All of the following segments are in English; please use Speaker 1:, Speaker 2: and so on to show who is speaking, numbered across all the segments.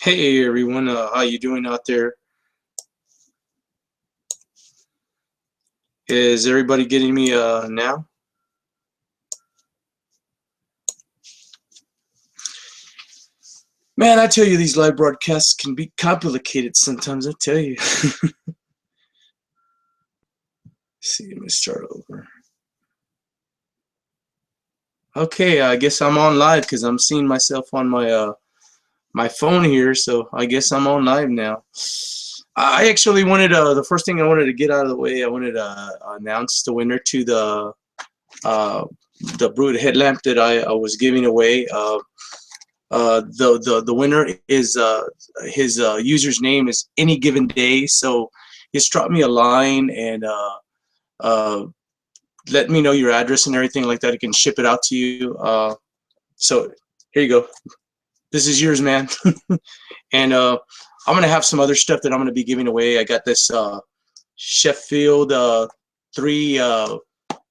Speaker 1: Hey everyone, how you doing out there? Is everybody getting me now? Man, I tell you, these live broadcasts can be complicated sometimes. I tell you. See, let me start over. Okay, I guess I'm on live because I'm seeing myself on my phone here, so I guess I'm on live now. I actually wanted the first thing I wanted to get out of the way. I wanted to announce the winner to uh, the Brood headlamp that I was giving away. The winner is his user's name is Any Given Day. So just drop me a line and uh, let me know your address and everything like that. I can ship it out to you. So here you go. This is yours, man. And I'm gonna have some other stuff that I'm gonna be giving away. I got this Sheffield 3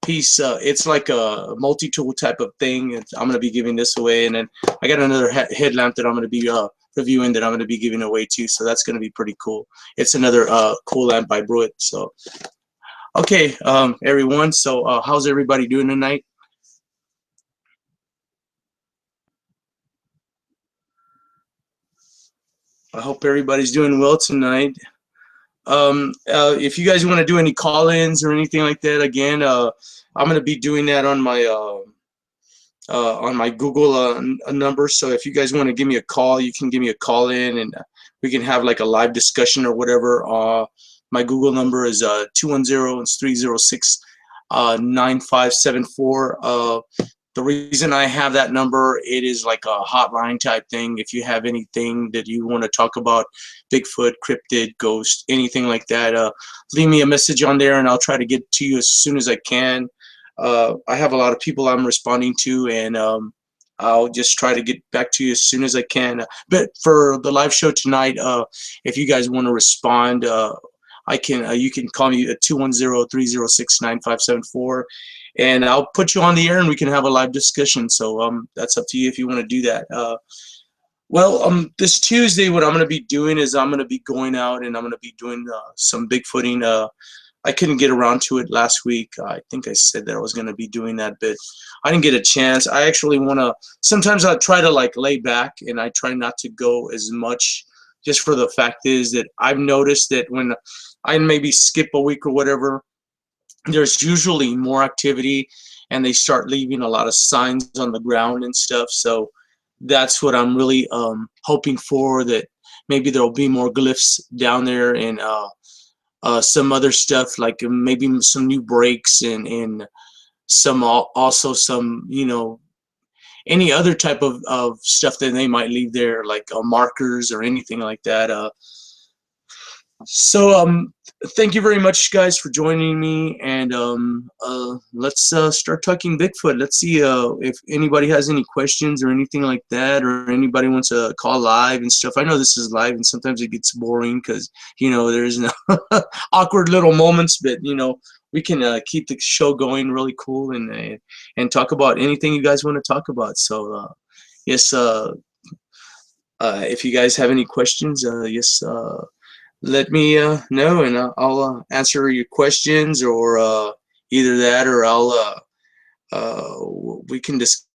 Speaker 1: piece. It's like a multi-tool type of thing. I'm gonna be giving this away, and then I got another headlamp that I'm gonna be reviewing that I'm gonna be giving away too. So that's gonna be pretty cool. It's another cool lamp by Bruit. So okay, everyone. So how's everybody doing tonight? I hope everybody's doing well tonight. If you guys want to do any call-ins or anything like that, again, I'm gonna be doing that on my Google number. So if you guys want to give me a call, you can give me a call in, and we can have like a live discussion or whatever. My Google number is 210-306 9574. The reason I have that number, it is like a hotline type thing. If you have anything that you want to talk about, Bigfoot, cryptid, ghost, anything like that, leave me a message on there and I'll try to get to you as soon as I can. I have a lot of people I'm responding to, and I'll just try to get back to you as soon as I can. But for the live show tonight, if you guys want to respond, I can. You can call me at 210-306-9574, and I'll put you on the air, and we can have a live discussion. So that's up to you if you want to do that. This Tuesday, what I'm going to be doing is I'm going to be going out and I'm going to be doing some Bigfooting. I couldn't get around to it last week. I think I said that I was going to be doing that, but I didn't get a chance. I actually want to, sometimes I try to like lay back and I try not to go as much, just for the fact is that I've noticed that when I maybe skip a week or whatever, there's usually more activity and they start leaving a lot of signs on the ground and stuff. So that's what I'm really hoping for, that maybe there'll be more glyphs down there, and some other stuff like maybe some new breaks, and some also some, you know, any other type of stuff that they might leave there, like markers or anything like that. So thank you very much, guys, for joining me, and let's start talking Bigfoot. Let's see if anybody has any questions or anything like that, or anybody wants to call live and stuff. I know this is live, and sometimes it gets boring because, you know, there's no awkward little moments, but you know, we can keep the show going really cool, and talk about anything you guys want to talk about. So yes, if you guys have any questions, yes. Let me know, and I'll answer your questions, or either that, or we can just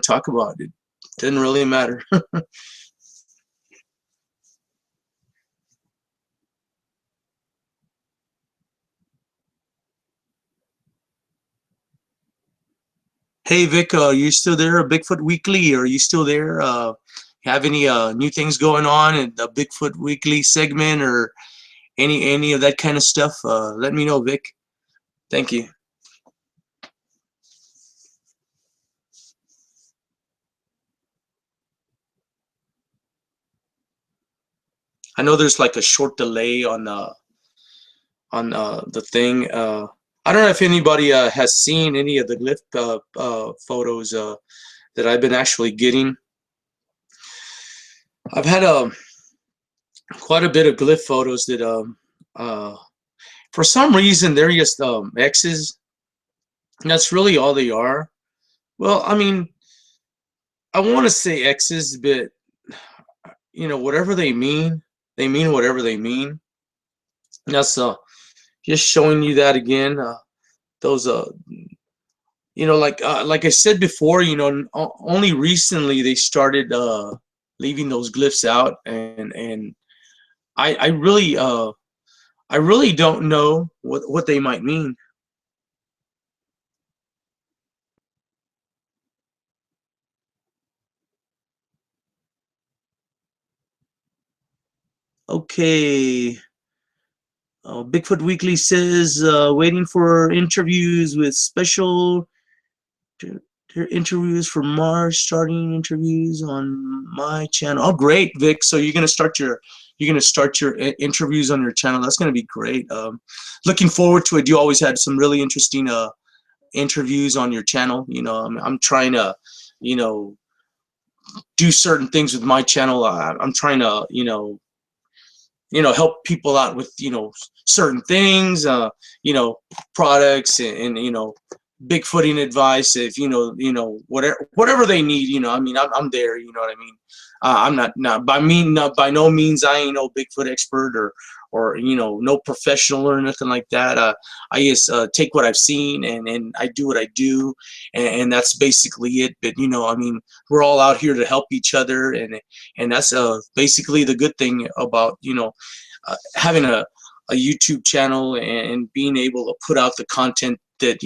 Speaker 1: talk about it. Doesn't really matter. Hey Vic, are you still there? Bigfoot Weekly, are you still there? Have any new things going on in the Bigfoot Weekly segment, or any of that kind of stuff? Let me know, Vic. Thank you. I know there's like a short delay on the thing. I don't know if anybody has seen any of the glyph photos that I've been actually getting. I've had quite a bit of glyph photos that uh, for some reason they're just X's. And that's really all they are. Well, I mean, I want to say X's, but whatever they mean whatever they mean. That's just showing you that again. Those like I said before, only recently they started leaving those glyphs out, and I really I really don't know what they might mean. Okay. Bigfoot Weekly says waiting for interviews with special interviews for Mars, starting interviews on my channel. Oh, great, Vic. So you're gonna start your interviews on your channel. That's gonna be great. Looking forward to it. You always had some really interesting interviews on your channel. I'm trying to, you know, do certain things with my channel. I'm trying to, help people out with, certain things, products and Bigfooting advice. If whatever they need, I mean, I'm there. You know what I mean? I'm not by no means I ain't no Bigfoot expert or no professional or nothing like that. I just take what I've seen and I do what I do, and that's basically it. But I mean, we're all out here to help each other, and that's basically the good thing about having a YouTube channel and being able to put out the content that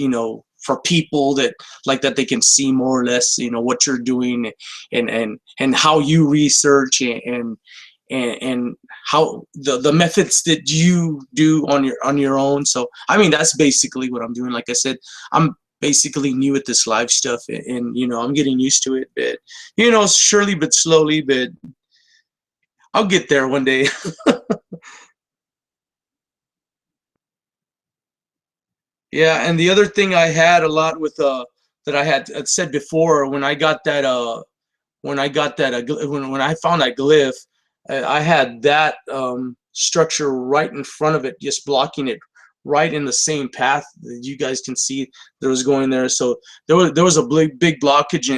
Speaker 1: for people that like that they can see more or less what you're doing and how you research and how the methods that you do on your own. So I mean, that's basically what I'm doing. Like I said, I'm basically new at this live stuff, and I'm getting used to it, but surely but slowly, but I'll get there one day. Yeah, and the other thing I had a lot with that I had said before, when I found that glyph, I had that structure right in front of it, just blocking it right in the same path that you guys can see that was going there. So there was a big blockage,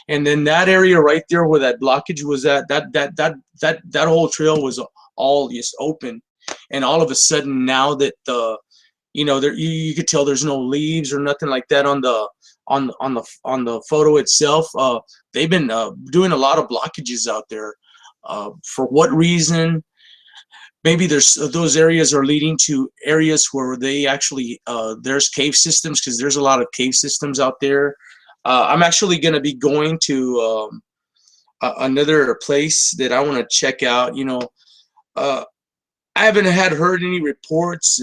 Speaker 1: and then that area right there where that blockage was at, that whole trail was all just open, and all of a sudden now that the there you could tell there's no leaves or nothing like that on the photo itself. They've been doing a lot of blockages out there. For what reason? Maybe those areas are leading to areas where they actually there's cave systems, because there's a lot of cave systems out there. I'm actually going to be going to another place that I want to check out. I haven't heard any reports.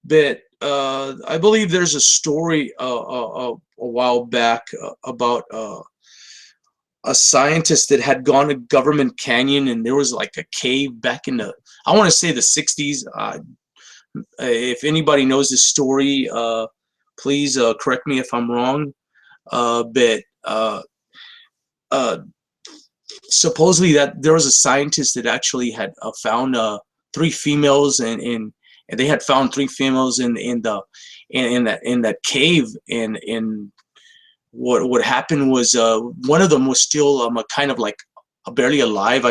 Speaker 1: But I believe there's a story a while back about a scientist that had gone to Government Canyon, and there was like a cave back in I want to say the 60s. If anybody knows this story, please correct me if I'm wrong. But supposedly that there was a scientist that actually had found three females, and they had found three females in that cave, and what happened was one of them was still kind of like barely alive.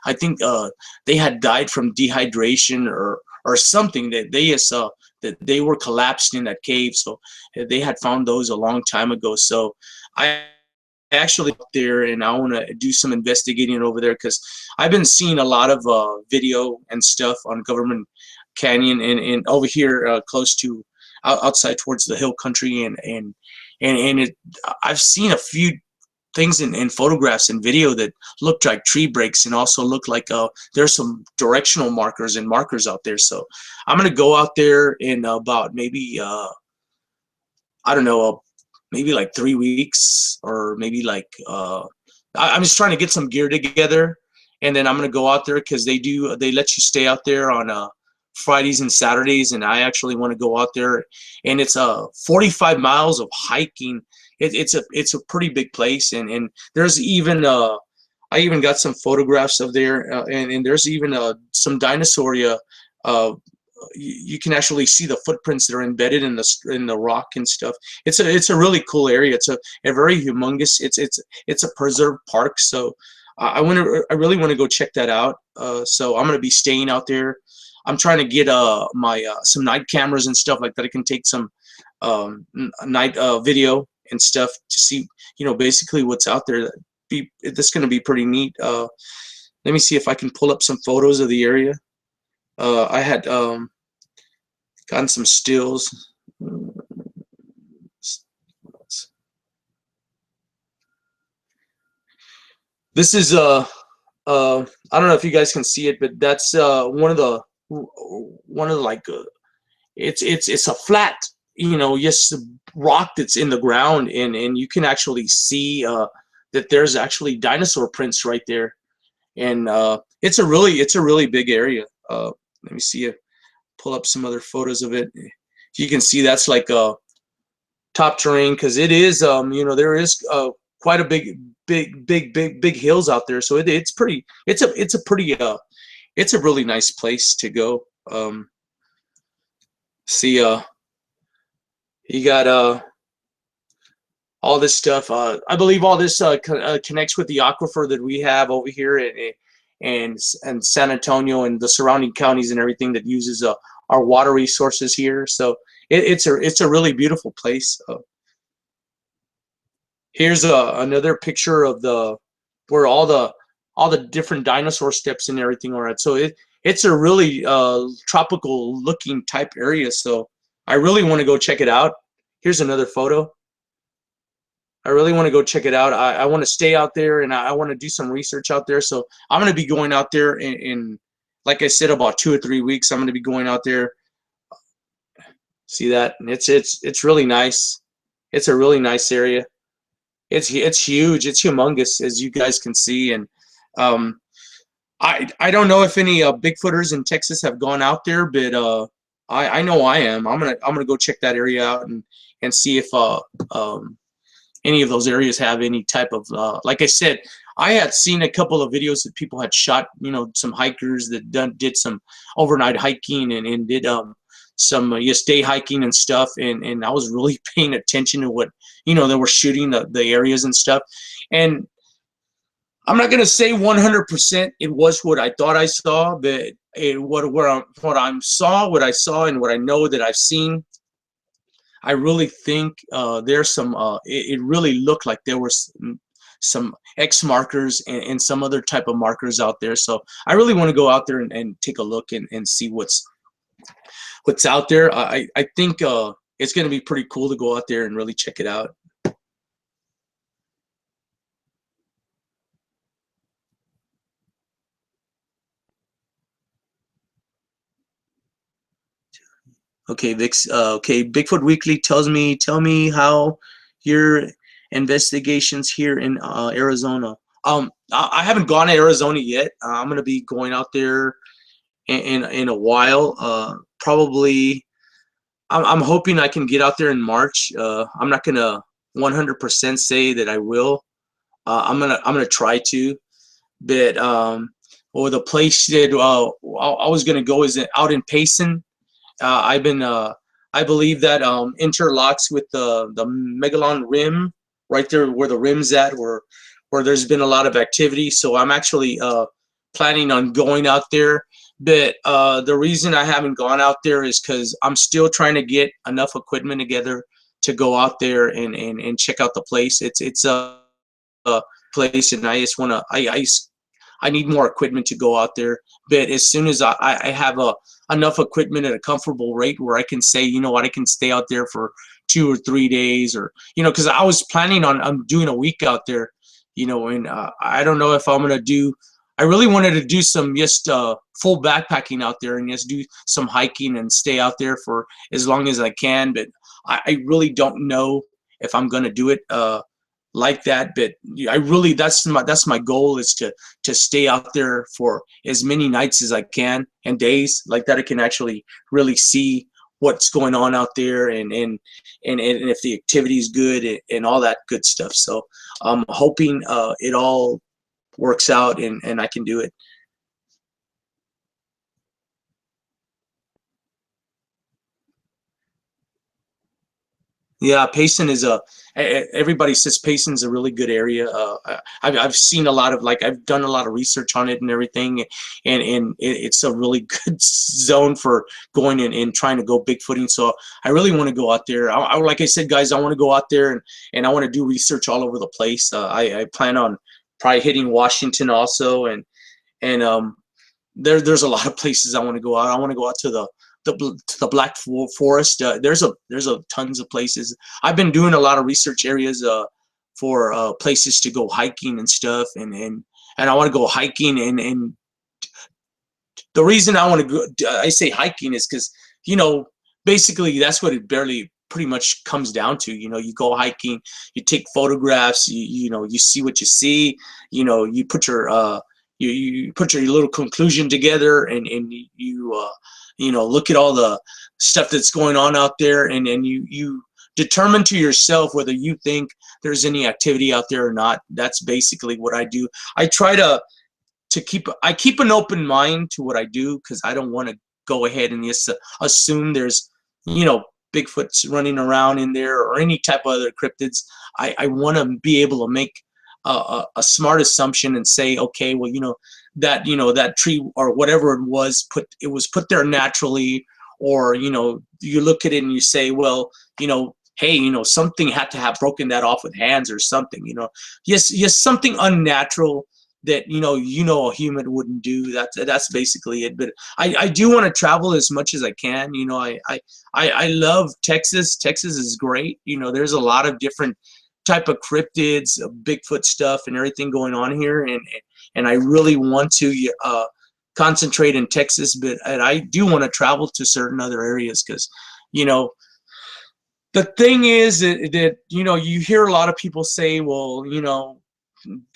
Speaker 1: I think they had died from dehydration or something, that they saw that they were collapsed in that cave. So they had found those a long time ago. So I actually up there, and I want to do some investigating over there, because I've been seeing a lot of video and stuff on Government Canyon and over here close to outside towards the hill country, and I've seen a few things in photographs and video that looked like tree breaks, and also look like there's some directional markers and markers out there. So I'm gonna go out there in about maybe I don't know, maybe like 3 weeks, or maybe like I'm just trying to get some gear together, and then I'm gonna go out there, because they let you stay out there on Fridays and Saturdays, and I actually want to go out there, and it's 45 miles of hiking. It's a pretty big place, and there's even I even got some photographs of there, and there's even some dinosaur. You can actually see the footprints that are embedded in the rock and stuff. It's a really cool area. It's a very humongous. It's a preserved park. So I really want to go check that out. So I'm gonna be staying out there. I'm trying to get my some night cameras and stuff like that. I can take some night video and stuff to see, basically what's out there. That's gonna be pretty neat. Let me see if I can pull up some photos of the area. I had gotten some stills. This is I don't know if you guys can see it, but that's one of the like it's a flat, yes, rock that's in the ground, and you can actually see that there's actually dinosaur prints right there, and it's a really big area. Let me see it. Pull up some other photos of it. You can see that's like top terrain, because it is there is quite a big hills out there, so it's pretty, it's a really nice place to go. See, you got all this stuff. I believe all this connects with the aquifer that we have over here and San Antonio and the surrounding counties and everything that uses our water resources here. So it's a really beautiful place. Here's another picture of where all the different dinosaur steps and everything are at. So it's a really tropical looking type area. So I really want to go check it out. Here's another photo. I really want to go check it out. I want to stay out there, and I want to do some research out there. So I'm going to be going out there in, like I said, about 2 or 3 weeks. I'm going to be going out there. See that? And it's really nice. It's a really nice area. It's huge. It's humongous, as you guys can see. And I don't know if any Bigfooters in Texas have gone out there, but I know I am. I'm gonna go check that area out and see if any of those areas have any type of like I said, I had seen a couple of videos that people had shot, some hikers that did some overnight hiking and did some day hiking and stuff, and I was really paying attention to what they were shooting the areas and stuff. And I'm not gonna say 100% it was what I thought I saw, but what I saw and what I know that I've seen, I really think there's some. It really looked like there was some X markers and some other type of markers out there. So I really want to go out there and take a look and see what's out there. I think it's going to be pretty cool to go out there and really check it out. Okay, Vix. Okay, Bigfoot Weekly tell me how your investigations here in Arizona. I haven't gone to Arizona yet. I'm gonna be going out there in a while. Probably, I'm hoping I can get out there in March. I'm not gonna 100% say that I will. I'm gonna try to, but or the place that I was gonna go is out in Payson. I believe that interlocks with the Megalon Rim, right there where the rim's at, where there's been a lot of activity. So I'm actually planning on going out there. But the reason I haven't gone out there is because I'm still trying to get enough equipment together to go out there and check out the place. It's a place, and I just want to I need more equipment to go out there. But as soon as I have enough equipment at a comfortable rate where I can say, you know what, I can stay out there for 2 or 3 days, or because I was planning on doing a week out there, and I don't know if I'm gonna do. I really wanted to do some just full backpacking out there and just do some hiking and stay out there for as long as I can. But I really don't know if I'm gonna do it like that. But I really, that's my goal, is to stay out there for as many nights as I can and days like that. I can actually really see what's going on out there and if the activity is good and all that good stuff. So I'm hoping it all works out and I can do it. Yeah, Payson is everybody says Payson's a really good area. I've seen a lot of, like, I've done a lot of research on it and everything, and it's a really good zone for going in and trying to go bigfooting. So I really want to go out there. Like I said, guys, I want to go out there and I want to do research all over the place. I plan on probably hitting Washington also, and there's a lot of places I want to go out. I want to go out to the Black Forest. There's a tons of places. I've been doing a lot of research areas for places to go hiking and stuff, and I want to go hiking, and the reason I want to go, I say hiking, is because, you know, basically that's what it barely pretty much comes down to. You know, you go hiking, you take photographs, you know, you see what you see, you know, you put your little conclusion together, and you know, look at all the stuff that's going on out there, and you determine to yourself whether you think there's any activity out there or not. That's basically what I do. I try I keep an open mind to what I do, because I don't want to go ahead and just assume there's, you know, Bigfoot's running around in there or any type of other cryptids. I want to be able to make a smart assumption and say, okay, well, you know, that tree or whatever it was put there naturally, or, you know, you look at it and you say, well, you know, hey, you know, something had to have broken that off with hands or something, you know. Yes, something unnatural that, you know, a human wouldn't do. That's basically it. But I do want to travel as much as I can. You know, I love Texas. Texas is great. You know, there's a lot of different type of cryptids, Bigfoot stuff, and everything going on here, and I really want to concentrate in Texas, but I do want to travel to certain other areas, because, you know, the thing is that, you know, you hear a lot of people say, well, you know,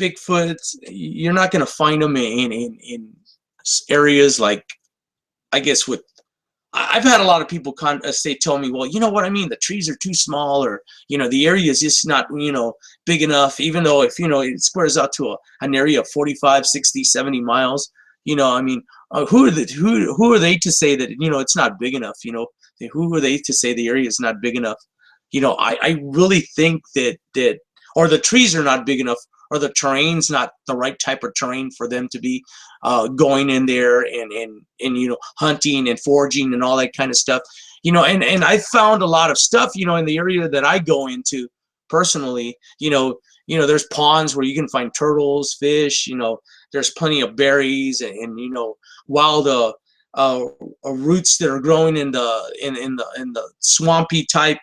Speaker 1: Bigfoot, you're not going to find them in areas like, I guess, with, I've had a lot of people tell me, well, you know what I mean, the trees are too small, or, you know, the area is just not, you know, big enough, even though, if, you know, it squares out to an area of 45, 60, 70 miles, you know, I mean, who are they to say that, you know, it's not big enough, you know? Who are they to say the area is not big enough? You know, I really think that or the trees are not big enough, or the terrain's not the right type of terrain for them to be going in there and, you know, hunting and foraging and all that kind of stuff. You know, and I found a lot of stuff, you know, in the area that I go into personally. You know, there's ponds where you can find turtles, fish. You know, there's plenty of berries, and, you know, wild roots that are growing in the swampy type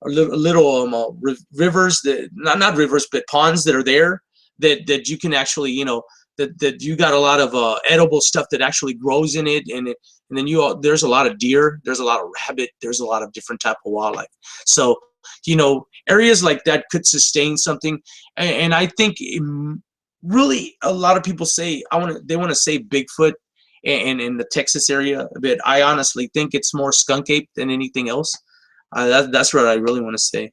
Speaker 1: little rivers, that not rivers, but ponds that are there, that you can actually, you know, that you got a lot of edible stuff that actually grows in it, and then there's a lot of deer, there's a lot of rabbit, there's a lot of different type of wildlife. So, you know, areas like that could sustain something, and I think really a lot of people say they want to say Bigfoot and in the Texas area, but I honestly think it's more skunk ape than anything else. That's what I really want to say.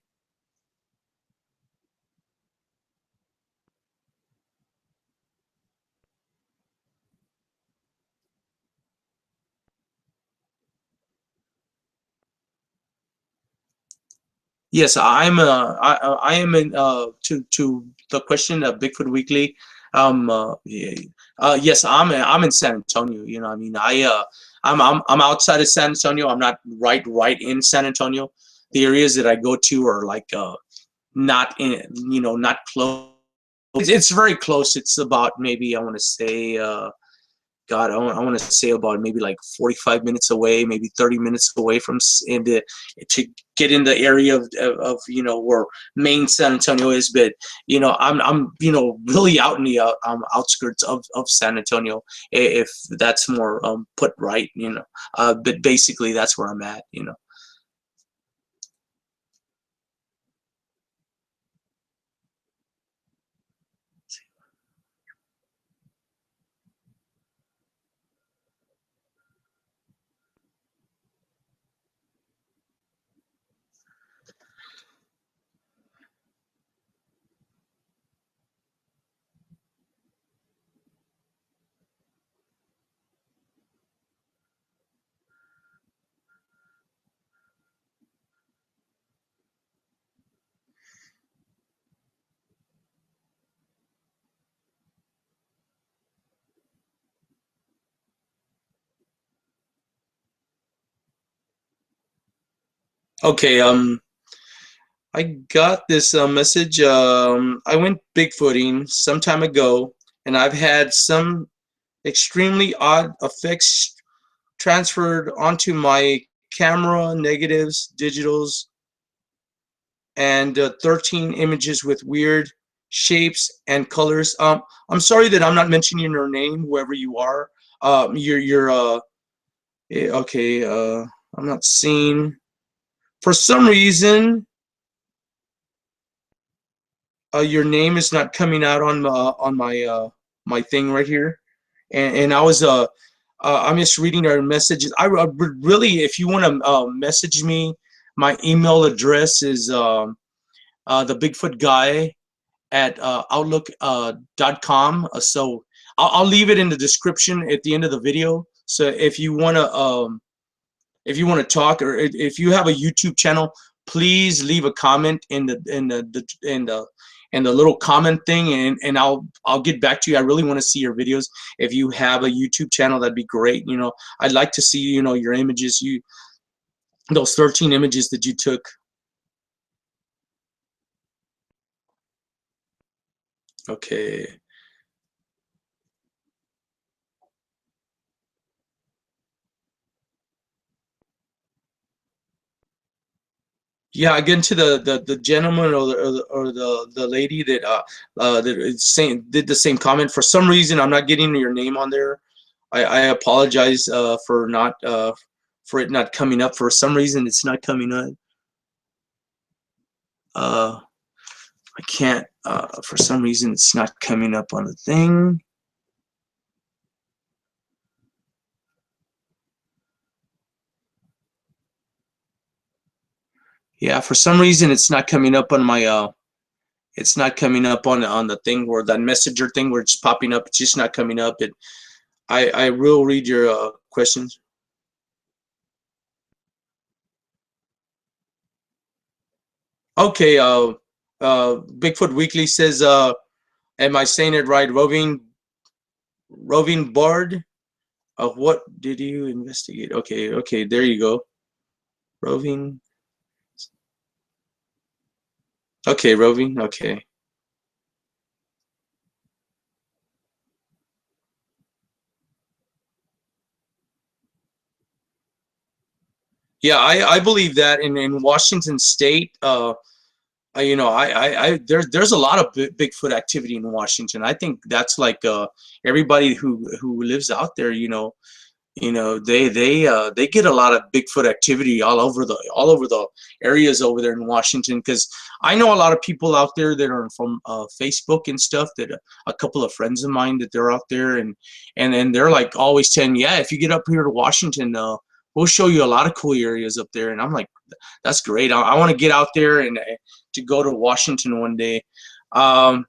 Speaker 1: Yes, I am in to the question of Bigfoot Weekly. Yeah, yes, I'm in San Antonio. You know, I mean, I'm outside of San Antonio. I'm not right in San Antonio. The areas that I go to are like not in, you know, not close. It's very close. It's about, maybe, I want to say, God, I want to say about maybe like 45 minutes away, maybe 30 minutes away from to get in the area of, you know, where main San Antonio is. But, you know, I'm you know, really out in the outskirts of San Antonio, if that's more put right, you know. But basically that's where I'm at, you know. Okay, I got this message. I went Bigfooting some time ago, and I've had some extremely odd effects transferred onto my camera, negatives, digitals, and 13 images with weird shapes and colors. I'm sorry that I'm not mentioning your name, whoever you are. You're okay. I'm not seeing. For some reason, your name is not coming out on my my thing right here, and I was I'm just reading our messages. I would really, if you want to message me, my email address is the Bigfoot Guy at outlook.com. So I'll leave it in the description at the end of the video. So if you want to talk, or if you have a YouTube channel, please leave a comment in the little comment thing, and I'll get back to you. I really want to see your videos. If you have a YouTube channel, that'd be great. You know, I'd like to see, you know, your images, those 13 images that you took. Okay. Yeah, again, to the gentleman, or the lady that that is saying, did the same comment. For some reason, I'm not getting your name on there. I apologize for it not coming up. For some reason, it's not coming up. Uh, I can't. For some reason, it's not coming up on the thing. Yeah, for some reason, it's not coming up on my. It's not coming up on the thing, where that messenger thing where it's popping up. It's just not coming up. I will read your questions. Okay, Bigfoot Weekly says, am I saying it right? Roving Bard. Of what did you investigate? Okay, okay, there you go. Roving. Okay, roving. Okay. Yeah, I believe that in Washington State, you know, there's a lot of Bigfoot activity in Washington. I think that's like everybody who lives out there, you know, they get a lot of Bigfoot activity all over the areas over there in Washington, because I know a lot of people out there that are from Facebook and stuff, that a couple of friends of mine, that they're out there, and they're like always saying, yeah, if you get up here to Washington, we'll show you a lot of cool areas up there. And I'm like, that's great. I want to get out there and to go to Washington one day. um,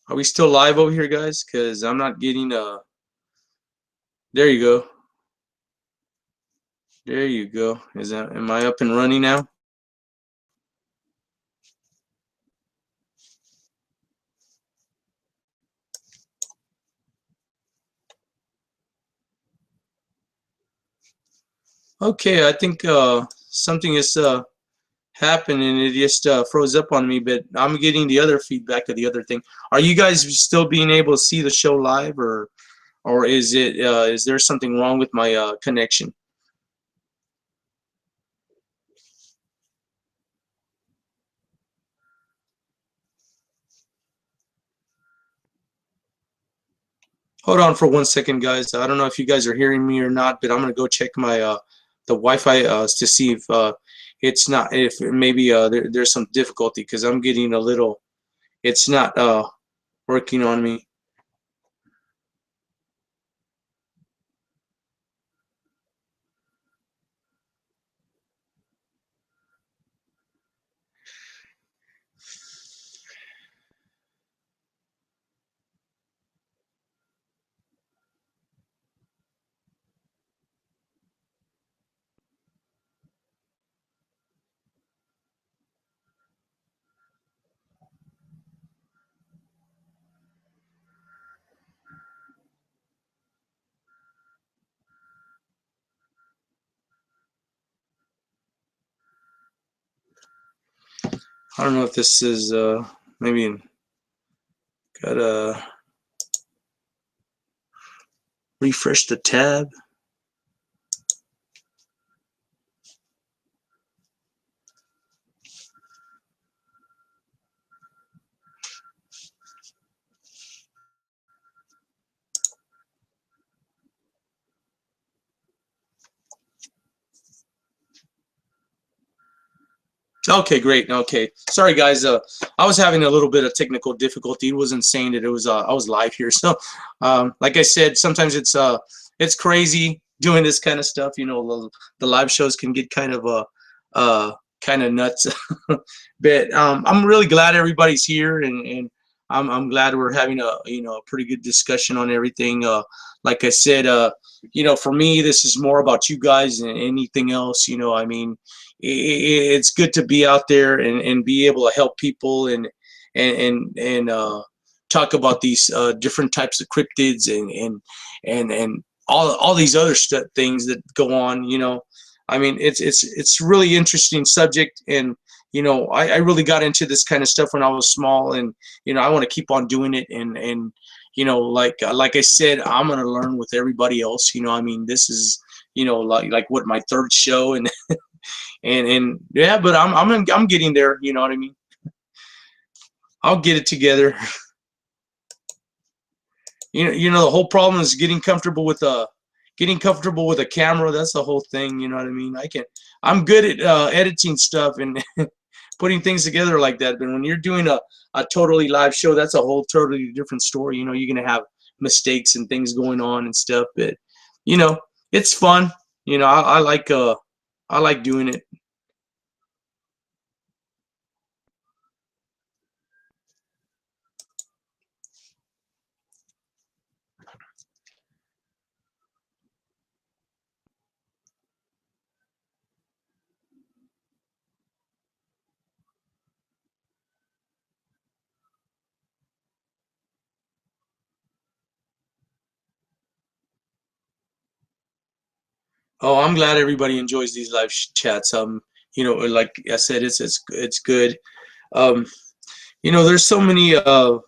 Speaker 1: are we still live over here, guys? Because I'm not getting there you go. There you go. Am I up and running now? Okay, I think something is happened, and it just froze up on me, but I'm getting the other feedback of the other thing. Are you guys still being able to see the show live, or is there something wrong with my connection? Hold on for 1 second, guys. I don't know if you guys are hearing me or not, but I'm gonna go check my the Wi-Fi to see if it's not, if maybe there's some difficulty, because I'm getting a little, it's not working on me. I don't know if this is maybe gotta refresh the tab. Okay, great. Okay, sorry guys. I was having a little bit of technical difficulty. It wasn't saying that it was. I was live here, so like I said, sometimes it's crazy doing this kind of stuff. You know, the live shows can get kind of kind of nuts. But I'm really glad everybody's here, and I'm glad we're having a a pretty good discussion on everything. Like I said, for me, this is more about you guys than anything else. I mean, it's good to be out there and be able to help people and talk about these different types of cryptids and all these other things that go on. I mean, it's really interesting subject, and I really got into this kind of stuff when I was small, and I want to keep on doing it, and like I said, I'm gonna learn with everybody else. I mean, this is like what, my third show, and yeah, but I'm getting there. You know what I mean? I'll get it together. The whole problem is getting comfortable with a camera. That's the whole thing. You know what I mean? I'm good at editing stuff and putting things together like that. But when you're doing a totally live show, that's a whole totally different story. You're gonna have mistakes and things going on and stuff. But you know, it's fun. I like doing it. Oh, I'm glad everybody enjoys these live chats. Like I said, it's good. Um, there's so many of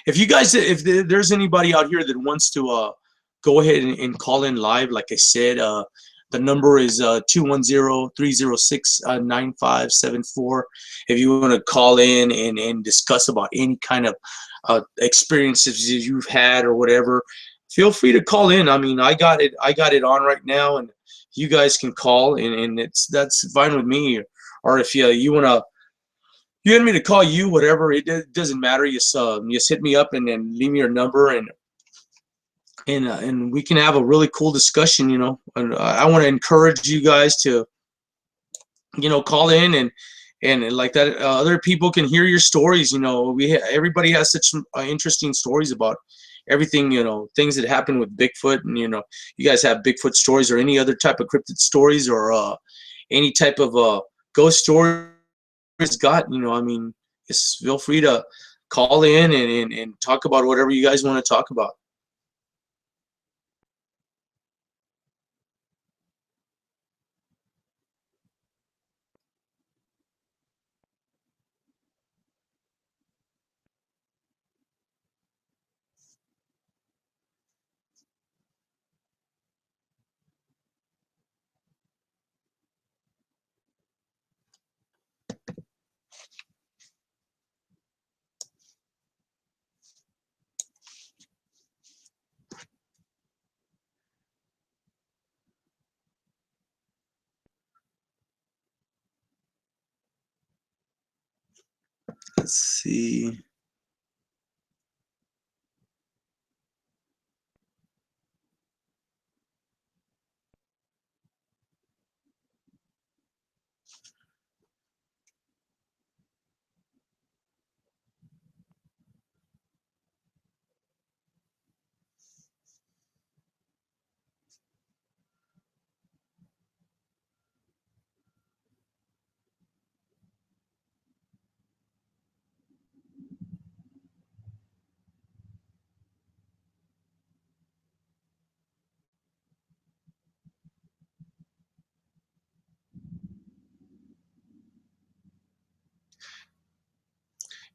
Speaker 1: if you guys if there's anybody out here that wants to go ahead and call in live, like I said, the number is 210-306-9574. If you want to call in and discuss about any kind of experiences you've had or whatever, feel free to call in. I mean, I got it on right now, and you guys can call, and that's fine with me. Or if you want me to call you, whatever, it doesn't matter. Just hit me up and then leave me your number, and we can have a really cool discussion. And I want to encourage you guys to call in and like that, other people can hear your stories. Everybody has such interesting stories about everything. Things that happen with Bigfoot, and you guys have Bigfoot stories or any other type of cryptid stories, or any type of ghost stories. Got I mean, just feel free to call in and talk about whatever you guys want to talk about. Let's see.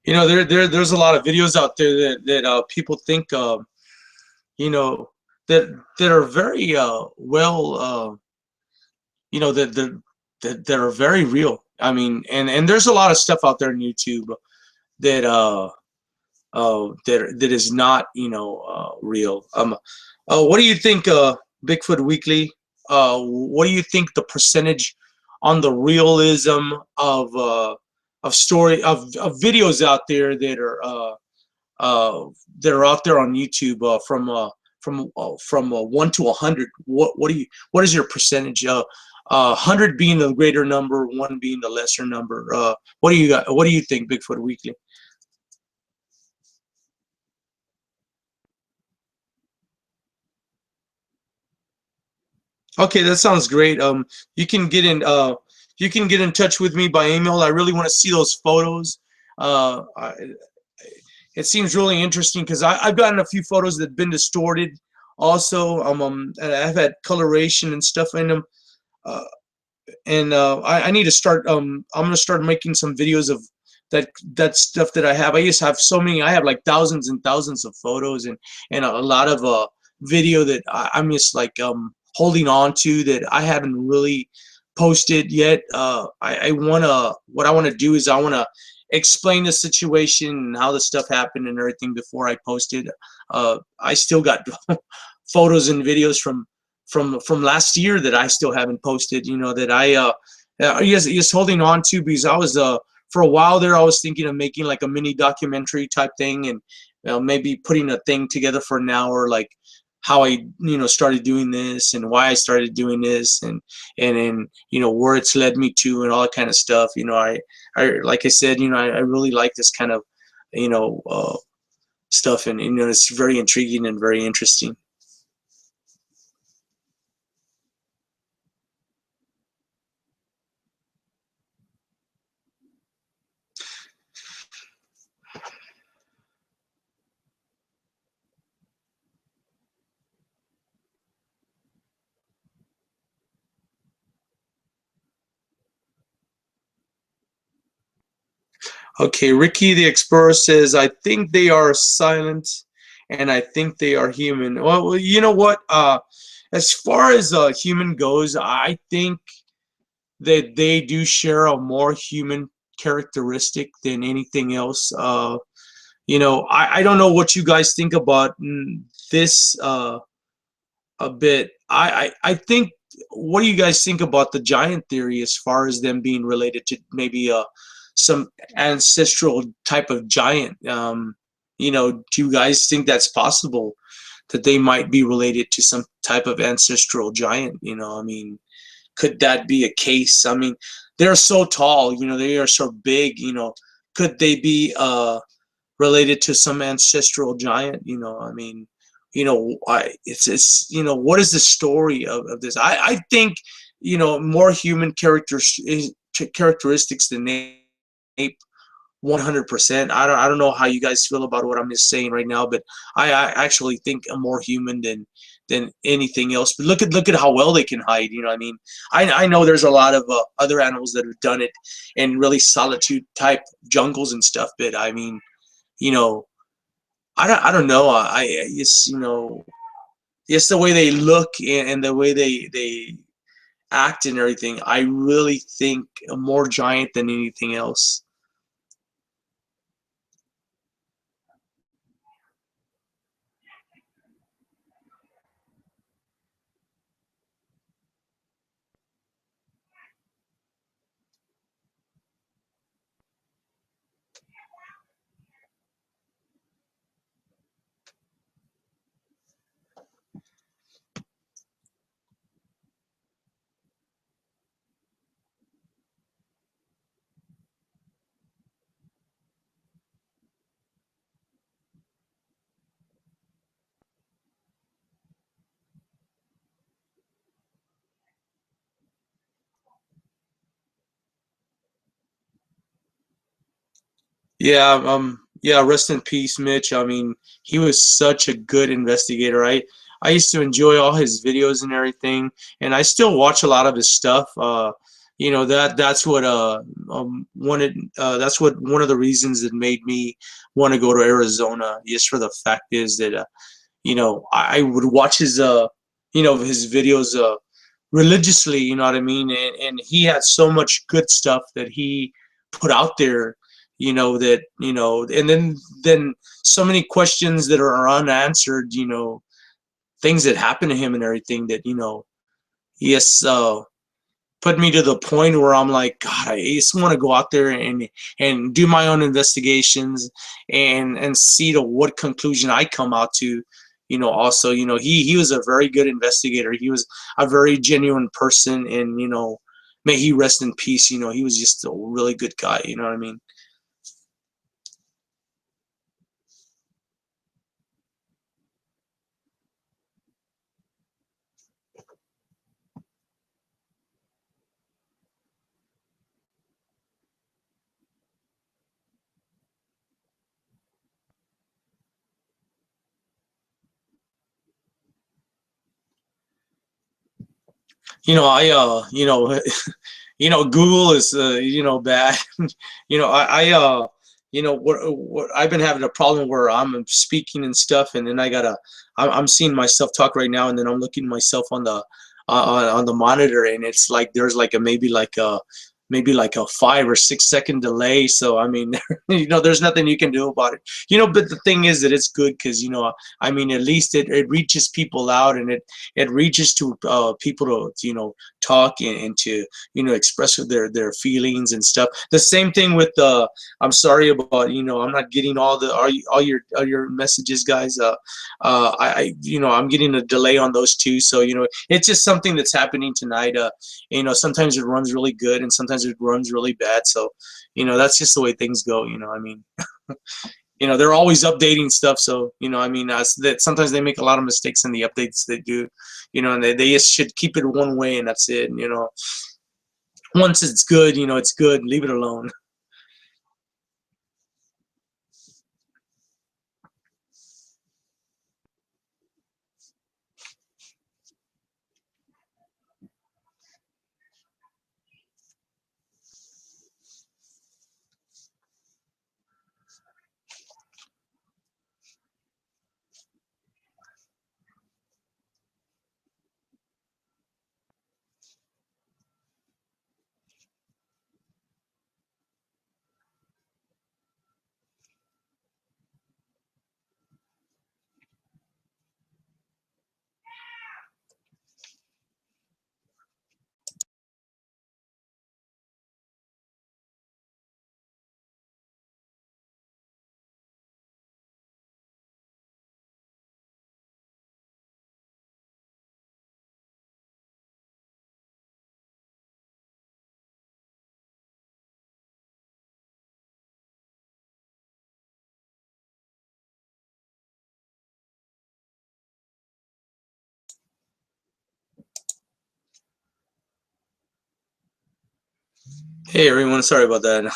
Speaker 1: there's a lot of videos out there that people think you know that are very well that are very real. I mean, and there's a lot of stuff out there on YouTube that that is not real. What do you think, Bigfoot Weekly? What do you think the percentage on the realism of story of videos out there that are out there on YouTube from 1 to 100? What is your percentage? 100 being the greater number, 1 being the lesser number. What do you got? What do you think, Bigfoot Weekly? Okay, that sounds great. You can get in. You can get in touch with me by email. I really want to see those photos. Uh, I, it seems really interesting because I've gotten a few photos that have been distorted. Also, and I've had coloration and stuff in them. Uh, and I need to start. I'm gonna start making some videos of that stuff that I have. I used to have so many. I have like thousands and thousands of photos and a lot of video that I'm just like holding on to that I haven't really posted yet. I wanna what I wanna do is I wanna explain the situation and how the stuff happened and everything before I post it. I still got photos and videos from last year that I still haven't posted. That just holding on to because I was for a while there I was thinking of making like a mini documentary type thing and maybe putting a thing together for an hour like how I started doing this and why I started doing this and where it's led me to and all that kind of stuff. I like I said, I really like this kind of you know uh, stuff and it's very intriguing and very interesting. Okay, Ricky the Explorer says, I think they are silent and I think they are human. Well, you know what? As far as human goes, I think that they do share a more human characteristic than anything else. I don't know what you guys think about this a bit. I think, what do you guys think about the giant theory as far as them being related to maybe some ancestral type of giant? Do you guys think that's possible that they might be related to some type of ancestral giant? I mean, could that be a case? I mean, they're so tall, they are so big, could they be related to some ancestral giant? I mean, it's what is the story of this? I think more human characteristics than ape 100%. I don't know how you guys feel about what I'm just saying right now, but I actually think I'm more human than anything else. But look at how well they can hide. I mean, I know there's a lot of other animals that have done it in really solitude type jungles and stuff, but I mean, you know, I don't know. I just just the way they look and the way they act and everything. I really think more giant than anything else. Yeah, rest in peace, Mitch. I mean, he was such a good investigator. I used to enjoy all his videos and everything, and I still watch a lot of his stuff. that's what wanted that's what one of the reasons that made me want to go to Arizona. Just for the fact is that I would watch his videos religiously. You know what I mean? And he had so much good stuff that he put out there. That and then so many questions that are unanswered. Things that happen to him and everything that yes, put me to the point where I'm like, God, I just want to go out there and do my own investigations and see to what conclusion I come out to. Also, he was a very good investigator. He was a very genuine person, and may he rest in peace. He was just a really good guy. You know what I mean? I Google is bad. What I've been having a problem where I'm speaking and stuff, and then I'm seeing myself talk right now, and then I'm looking at myself on the monitor, and it's like there's like a maybe like a 5 or 6 second delay. So I mean, there's nothing you can do about it. But the thing is that it's good because I mean, at least it reaches people out, and it reaches to people to talk and to express their feelings and stuff. The same thing with I'm sorry about I'm not getting all your messages, guys. I'm getting a delay on those too. So it's just something that's happening tonight. Sometimes it runs really good and sometimes it runs really bad. So that's just the way things go. I mean, they're always updating stuff. So I mean, that sometimes they make a lot of mistakes in the updates they do. And they just should keep it one way and that's it. Once it's good, it's good. Leave it alone. Hey everyone, sorry about that.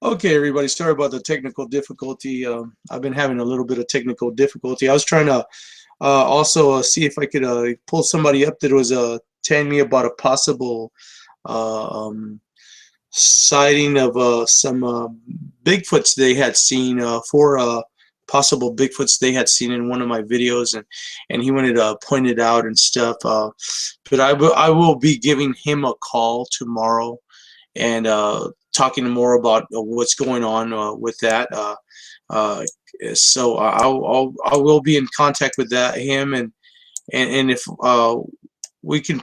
Speaker 1: Okay, everybody, sorry about the technical difficulty. I've been having a little bit of technical difficulty. I was trying to also see if I could pull somebody up that was telling me about a possible uh, um, sighting of some Bigfoots they had seen, four possible Bigfoots they had seen in one of my videos, and he wanted to point it out and stuff. But I will be giving him a call tomorrow and talking more about what's going on with that. Uh, so I will be in contact with him, and if we can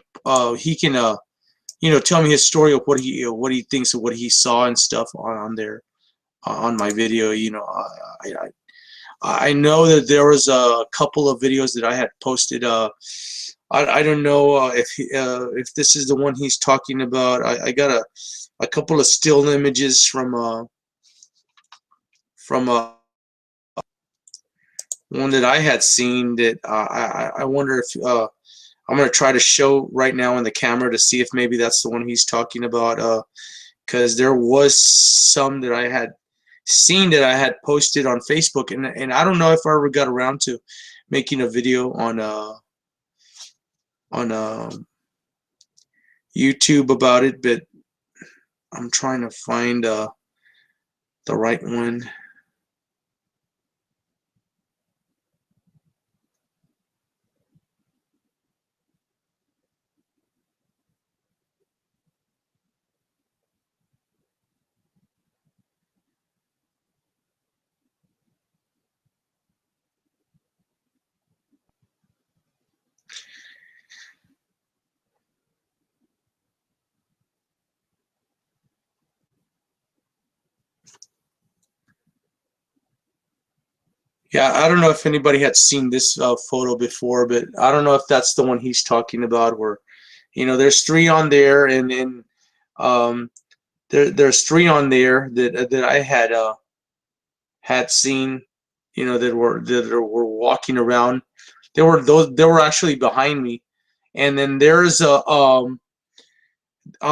Speaker 1: he can tell me his story of what he thinks of what he saw and stuff on there on my video. I know that there was a couple of videos that I had posted. I don't know if this is the one he's talking about. I got a couple of still images from one that I had seen that I wonder if I'm gonna try to show right now in the camera to see if maybe that's the one he's talking about. Because there was some that I had seen that I had posted on Facebook, and I don't know if I ever got around to making a video on YouTube about it, but I'm trying to find the right one. Yeah, I don't know if anybody had seen this photo before, but I don't know if that's the one he's talking about. Where there's three on there, and um, there's three on there that I had seen, that were walking around. They were actually behind me, and then there's a on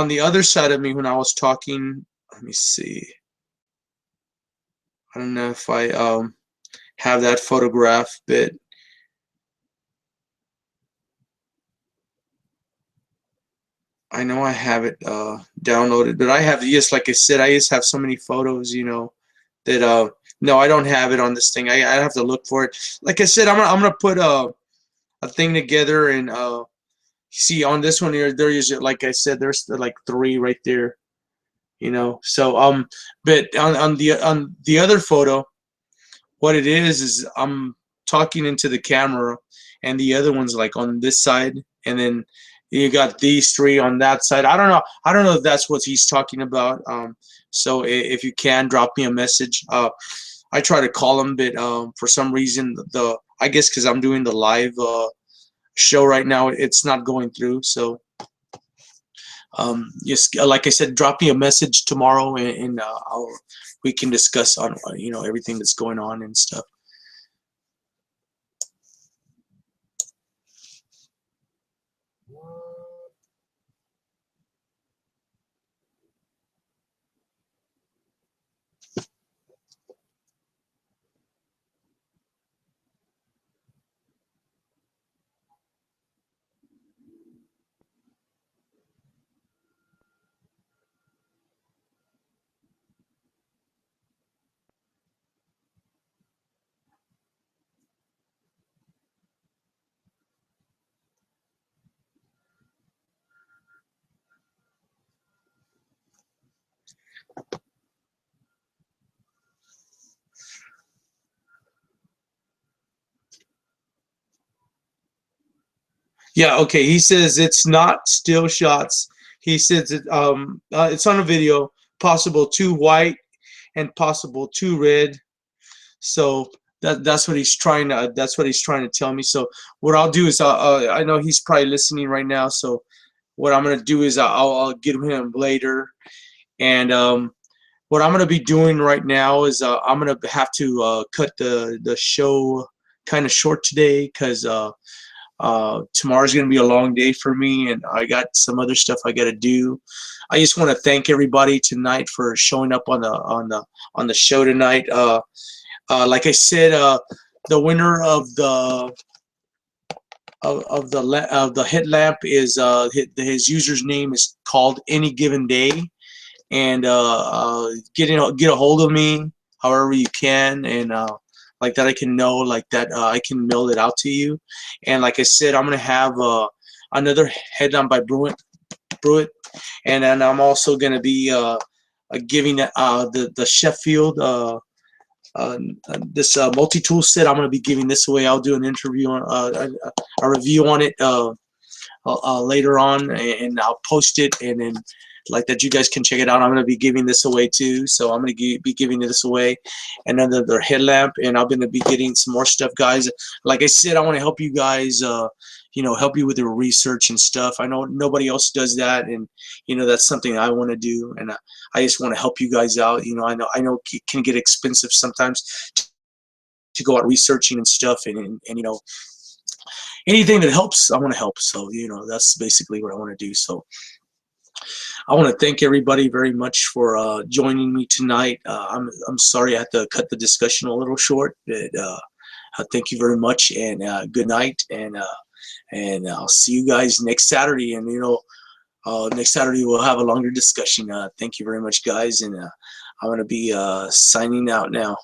Speaker 1: the other side of me when I was talking. Let me see. I don't know if I have that photograph, but I know I have it downloaded. But I have, yes, like I said, I just have so many photos, that no, I don't have it on this thing. I have to look for it. Like I said, I'm gonna put a thing together, and see on this one here, there is, like I said, there's like three right there. So but on the other photo, what it is I'm talking into the camera, and the other one's like on this side, and then you got these three on that side. I don't know if that's what he's talking about. So if you can drop me a message, I try to call him, but for some reason I guess because I'm doing the live show right now, it's not going through. So just like I said, drop me a message tomorrow, and we can discuss on everything that's going on and stuff. Yeah, okay. He says it's not still shots. He says it's on a video. Possible two white and possible two red. So that's what he's trying to tell me. So what I'll do is I know he's probably listening right now. So what I'm gonna do is I'll get him later, and what I'm gonna be doing right now is I'm gonna have to cut the show kind of short today because Tomorrow's gonna be a long day for me, and I got some other stuff I gotta do. I just want to thank everybody tonight for showing up on the show tonight. Like I said, the winner of the headlamp is his user's name is called Any Given Day, and get a hold of me however you can, and like that I can know, like that I can mail it out to you. And like I said, I'm gonna have another headlamp by Brewitt, and then I'm also gonna be giving the Sheffield this multi-tool set. I'm gonna be giving this away. I'll do an interview on a review on it later on, and I'll post it, and then like that you guys can check it out. I'm going to be giving this away too, so I'm going to be giving this away, and then their headlamp, and I'm going to be getting some more stuff, guys. Like I said, I want to help you guys, help you with your research and stuff. I know nobody else does that, and that's something I want to do, and I just want to help you guys out. I know it can get expensive sometimes to go out researching and stuff, and anything that helps, I want to help. So that's basically what I want to do. So I want to thank everybody very much for joining me tonight. I'm sorry I had to cut the discussion a little short, but thank you very much, and good night, and I'll see you guys next Saturday. And next Saturday we'll have a longer discussion. Thank you very much, guys, and I'm gonna be signing out now.